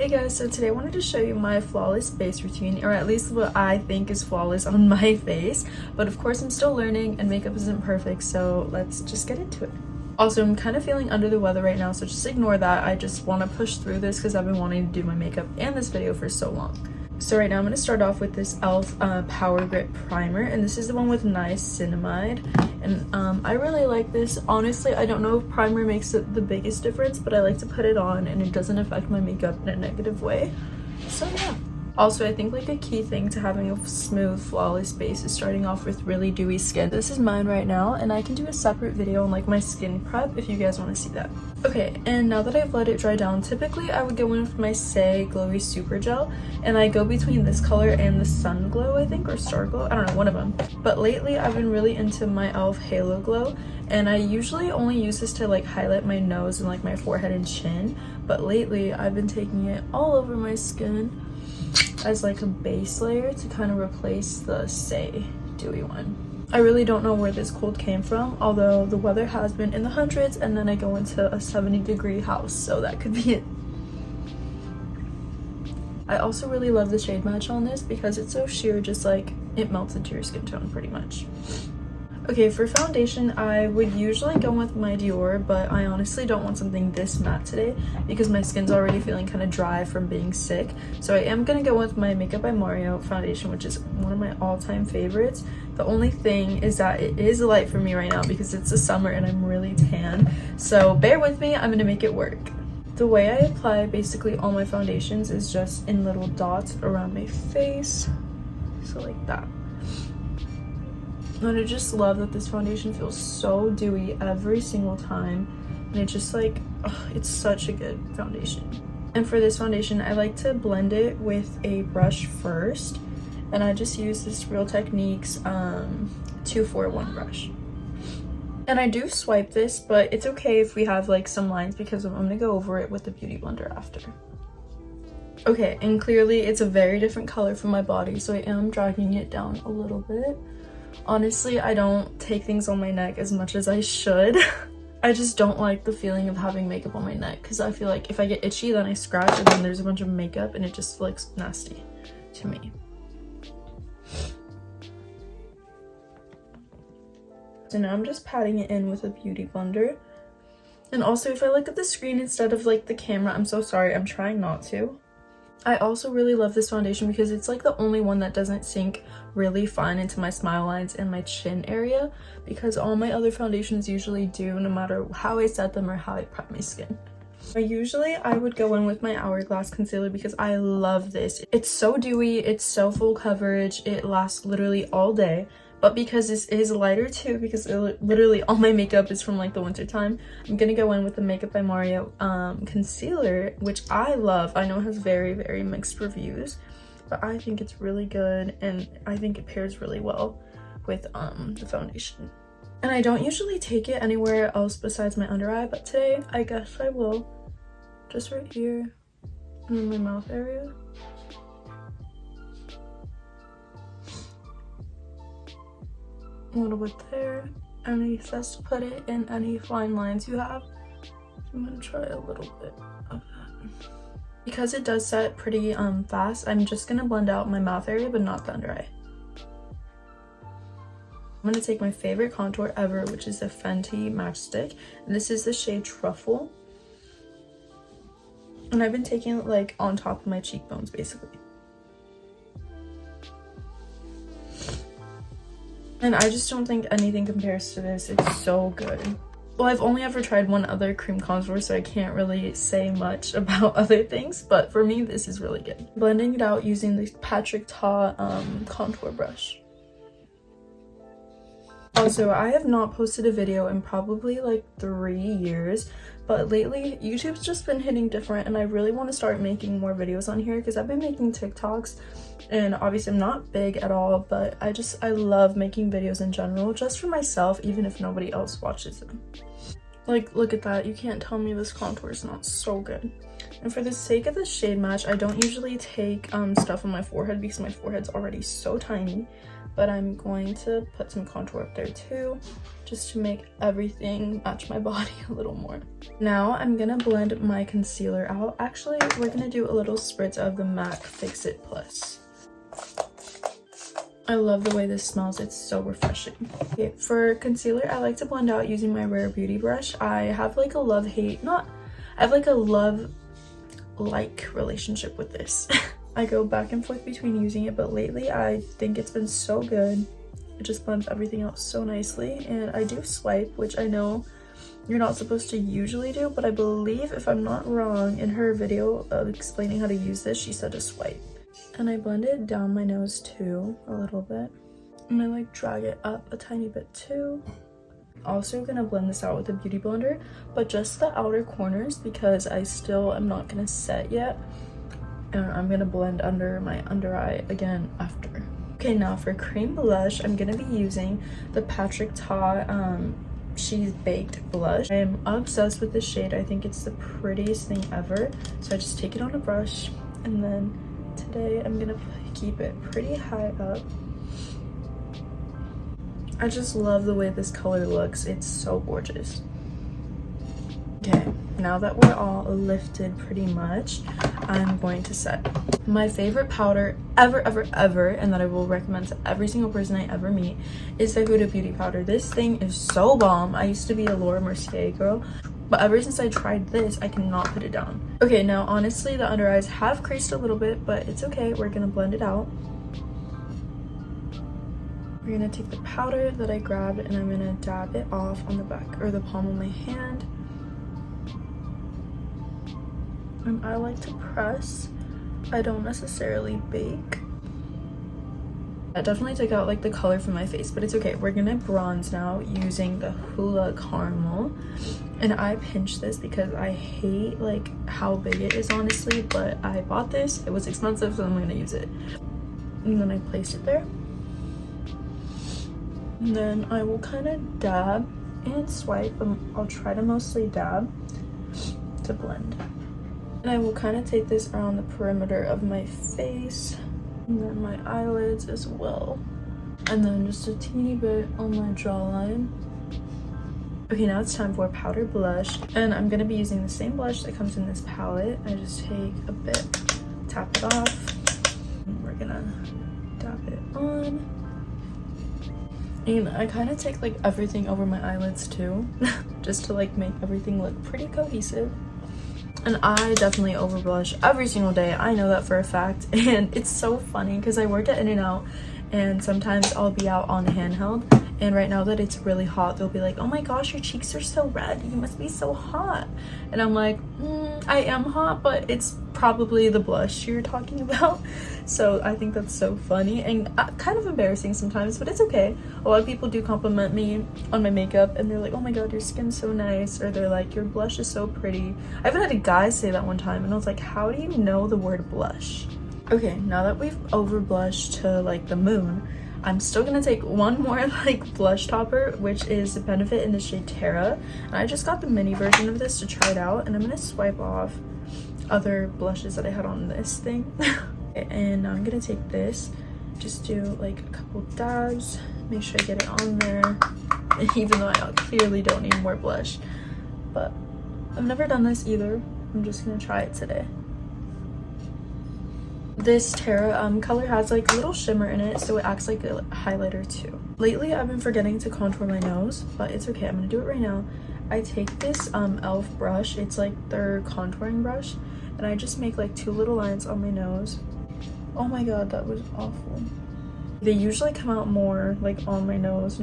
Hey guys, so today I wanted to show you my flawless face routine, or at least what I think is flawless on my face. But of course I'm still learning and makeup isn't perfect, so let's just get into it. Also, I'm kind of feeling under the weather right now, so just ignore that. I just want to push through this because I've been wanting to do my makeup and this video for so long. So right now I'm going to start off with this e.l.f. Power Grip Primer, and this is the one with niacinamide. And I really like this. Honestly, I don't know if primer makes it the biggest difference, but I like to put it on and it doesn't affect my makeup in a negative way. So yeah. Also, I think like a key thing to having a smooth, flawless base is starting off with really dewy skin. This is mine right now, and I can do a separate video on like my skin prep if you guys want to see that. Okay, and now that I've let it dry down, typically I would go in with my Glowy Super Gel, and I go between this color and the Sun Glow, I think, or Star Glow, I don't know, one of them. But lately I've been really into my e.l.f. Halo Glow, and I usually only use this to like highlight my nose and like my forehead and chin, but lately I've been taking it all over my skin as like a base layer to kind of replace the dewy one. I really don't know where this cold came from, although the weather has been in the hundreds, and then I go into a 70-degree house, so that could be it. I also really love the shade match on this because it's so sheer, just like it melts into your skin tone pretty much. Okay, for foundation, I would usually go with my Dior, but I honestly don't want something this matte today because my skin's already feeling kind of dry from being sick. So I am going to go with my Makeup by Mario foundation, which is one of my all-time favorites. The only thing is that it is light for me right now because it's the summer and I'm really tan. So bear with me, I'm going to make it work. The way I apply basically all my foundations is just in little dots around my face. So like that. And I just love that this foundation feels so dewy every single time, and it just like, it's such a good foundation. And for this foundation, I like to blend it with a brush first, and I just use this Real Techniques 241 brush. And I do swipe this, but it's okay if we have like some lines because I'm gonna go over it with the Beauty Blender after. Okay, and clearly it's a very different color from my body, so I am dragging it down a little bit. Honestly, I don't take things on my neck as much as I should. I just don't like the feeling of having makeup on my neck because I feel like if I get itchy, then I scratch and then there's a bunch of makeup and it just looks nasty to me. So now I'm just patting it in with a Beauty Blender. And also, if I look at the screen instead of like the camera, I'm so sorry, I'm trying not to. I also really love this foundation because it's like the only one that doesn't sink really fine into my smile lines and my chin area, because all my other foundations usually do, no matter how I set them or how I prep my skin. Usually I would go in with my Hourglass concealer because I love this. It's so dewy, it's so full coverage, it lasts literally all day. But because this is lighter too, because literally all my makeup is from like the winter time, I'm gonna go in with the Makeup by Mario concealer, which I love. I know it has very, very mixed reviews, but I think it's really good and I think it pairs really well with the foundation. And I don't usually take it anywhere else besides my under eye, but today I guess I will. Just right here in my mouth area. A little bit there, and he says to put it in any fine lines you have. I'm gonna try a little bit of that. Because it does set pretty fast, I'm just gonna blend out my mouth area but not the under eye. I'm gonna take my favorite contour ever, which is the Fenty Matchstick, and this is the shade Truffle. And I've been taking it like on top of my cheekbones basically. And I just don't think anything compares to this. It's so good. Well, I've only ever tried one other cream contour, so I can't really say much about other things, but for me, this is really good. Blending it out using the Patrick Ta contour brush. Also, I have not posted a video in probably like 3 years, but lately YouTube's just been hitting different and I really want to start making more videos on here because I've been making TikToks, and obviously I'm not big at all, but I love making videos in general just for myself, even if nobody else watches them. Like, look at that. You can't tell me this contour is not so good. And for the sake of the shade match, I don't usually take stuff on my forehead because my forehead's already so tiny, but I'm going to put some contour up there too, just to make everything match my body a little more. Now I'm gonna blend my concealer out. Actually, we're gonna do a little spritz of the MAC Fix It Plus. I love the way this smells, it's so refreshing. Okay, for concealer, I like to blend out using my Rare Beauty brush. I have like a love-hate, I have like a love-like relationship with this. I go back and forth between using it, but lately I think it's been so good. It just blends everything out so nicely, and I do swipe, which I know you're not supposed to usually do, but I believe, if I'm not wrong, in her video of explaining how to use this, she said to swipe. And I blend it down my nose too, a little bit. And I like drag it up a tiny bit too. Also gonna blend this out with a beauty blender, but just the outer corners because I still am not gonna set yet. And I'm gonna blend under my under eye again after. Okay, now for cream blush, I'm gonna be using the Patrick Ta She's Baked blush. I am obsessed with this shade. I think it's the prettiest thing ever. So I just take it on a brush, and then today I'm gonna keep it pretty high up. I just love the way this color looks. It's so gorgeous. Okay, now that we're all lifted pretty much, I'm going to set. My favorite powder ever, and that I will recommend to every single person I ever meet, is the Huda Beauty powder. This thing is so bomb. I used to be a Laura Mercier girl, but ever since I tried this, I cannot put it down. Okay, now honestly, the under eyes have creased a little bit, but it's okay. We're gonna blend it out. We're gonna take the powder that I grabbed and I'm gonna dab it off on the back or the palm of my hand. And I like to press. I don't necessarily bake. I definitely took out like the color from my face, but it's okay. We're gonna bronze now using the Hoola Caramel. And I pinched this because I hate like how big it is, honestly, but I bought this. It was expensive, so I'm gonna use it. And then I placed it there. And then I will kind of dab and swipe. I'll try to mostly dab to blend. And I will kind of take this around the perimeter of my face and then my eyelids as well. And then just a teeny bit on my jawline. Okay, now it's time for powder blush. And I'm going to be using the same blush that comes in this palette. I just take a bit, tap it off. And we're going to dab it on. And I kind of take like everything over my eyelids too, just to like make everything look pretty cohesive. And I definitely over blush every single day. I know that for a fact. And it's so funny because I work at In-N-Out and sometimes I'll be out on handheld. And right now that it's really hot, they'll be like, oh my gosh, your cheeks are so red. You must be so hot. And I'm like, I am hot, but it's probably the blush you're talking about. So I think that's so funny and kind of embarrassing sometimes, but it's okay. A lot of people do compliment me on my makeup and they're like, oh my god, your skin's so nice. Or they're like, your blush is so pretty. I even had a guy say that one time and I was like, how do you know the word blush? Okay, now that we've over blushed to like the moon, I'm still gonna take one more like blush topper, which is the Benefit in the shade Terra. And I just got the mini version of this to try it out, and I'm gonna swipe off other blushes that I had on this thing. And now I'm gonna take this, just do like a couple dabs, make sure I get it on there, even though I clearly don't need more blush. But I've never done this either. I'm just gonna try it today. This Terra color has like a little shimmer in it, so it acts like a highlighter too. Lately, I've been forgetting to contour my nose, but it's okay. I'm gonna do it right now. I take this e.l.f. brush. It's like their contouring brush, and I just make like 2 little lines on my nose. Oh my god, that was awful. They usually come out more like on my nose,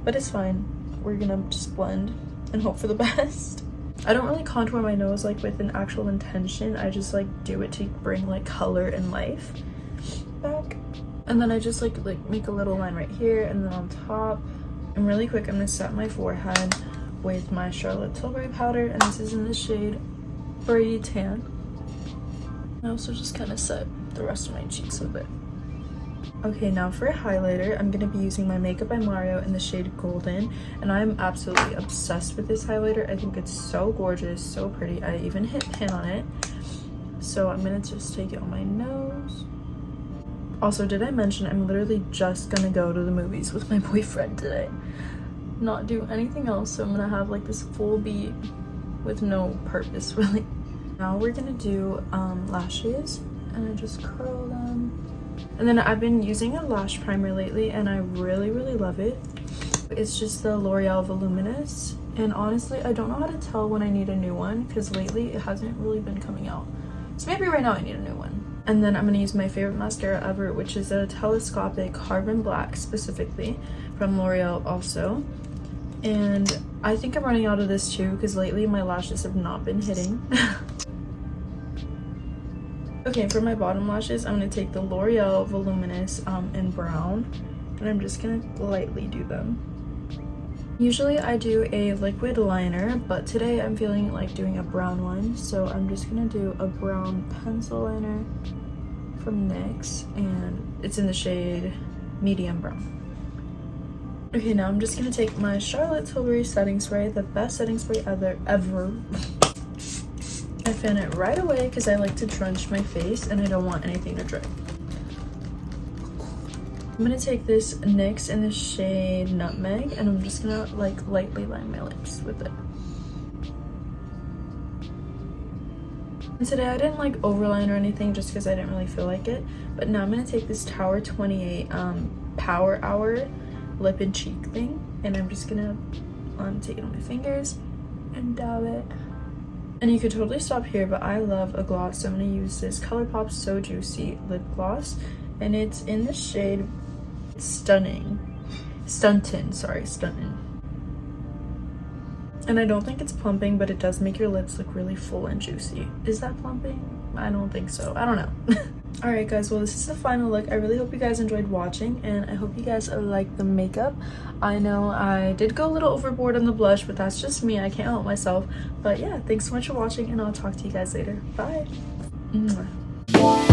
but it's fine. We're gonna just blend and hope for the best. I don't really contour my nose like with an actual intention. I just like do it to bring like color and life back. And then I just like make a little line right here and then on top. And really quick, I'm gonna set my forehead with my Charlotte Tilbury powder, and this is in the shade Brady Tan. I also just kind of set the rest of my cheeks with it. Okay, now for a highlighter, I'm going to be using my Makeup by Mario in the shade Golden, and I'm absolutely obsessed with this highlighter. I think it's so gorgeous, so pretty. I even hit pan on it. So I'm gonna just take it on my nose. Also, did I mention I'm literally just gonna go to the movies with my boyfriend today? Not do anything else, so I'm gonna have like this full beat with no purpose really. Now we're gonna do lashes, and I just curl them. And then I've been using a lash primer lately and I really love it. It's just the L'Oreal Voluminous, and honestly I don't know how to tell when I need a new one because lately it hasn't really been coming out. So maybe right now I need a new one. And then I'm going to use my favorite mascara ever, which is a telescopic Carbon Black specifically from L'Oreal also. And I think I'm running out of this too because lately my lashes have not been hitting. Okay, for my bottom lashes, I'm going to take the L'Oreal Voluminous in brown, and I'm just going to lightly do them. Usually I do a liquid liner, but today I'm feeling like doing a brown one, so I'm just going to do a brown pencil liner from NYX, and it's in the shade medium brown. Okay, now I'm just going to take my Charlotte Tilbury setting spray, the best setting spray ever. I fan it right away because I like to drench my face and I don't want anything to dry. I'm gonna take this NYX in the shade Nutmeg, and I'm just gonna like lightly line my lips with it. And today I didn't like overline or anything just because I didn't really feel like it. But now I'm gonna take this Tower 28 Power Hour lip and cheek thing, and I'm just gonna take it on my fingers and dab it. And you could totally stop here, but I love a gloss, so I'm gonna use this ColourPop So Juicy lip gloss, and it's in the shade Stuntin. And I don't think it's plumping, but it does make your lips look really full and juicy. Is that plumping? I don't think so. I don't know. Alright guys, well this is the final look. I really hope you guys enjoyed watching, and I hope you guys liked the makeup. I know I did go a little overboard on the blush, but that's just me. I can't help myself. But yeah, thanks so much for watching, and I'll talk to you guys later. Bye. Mwah.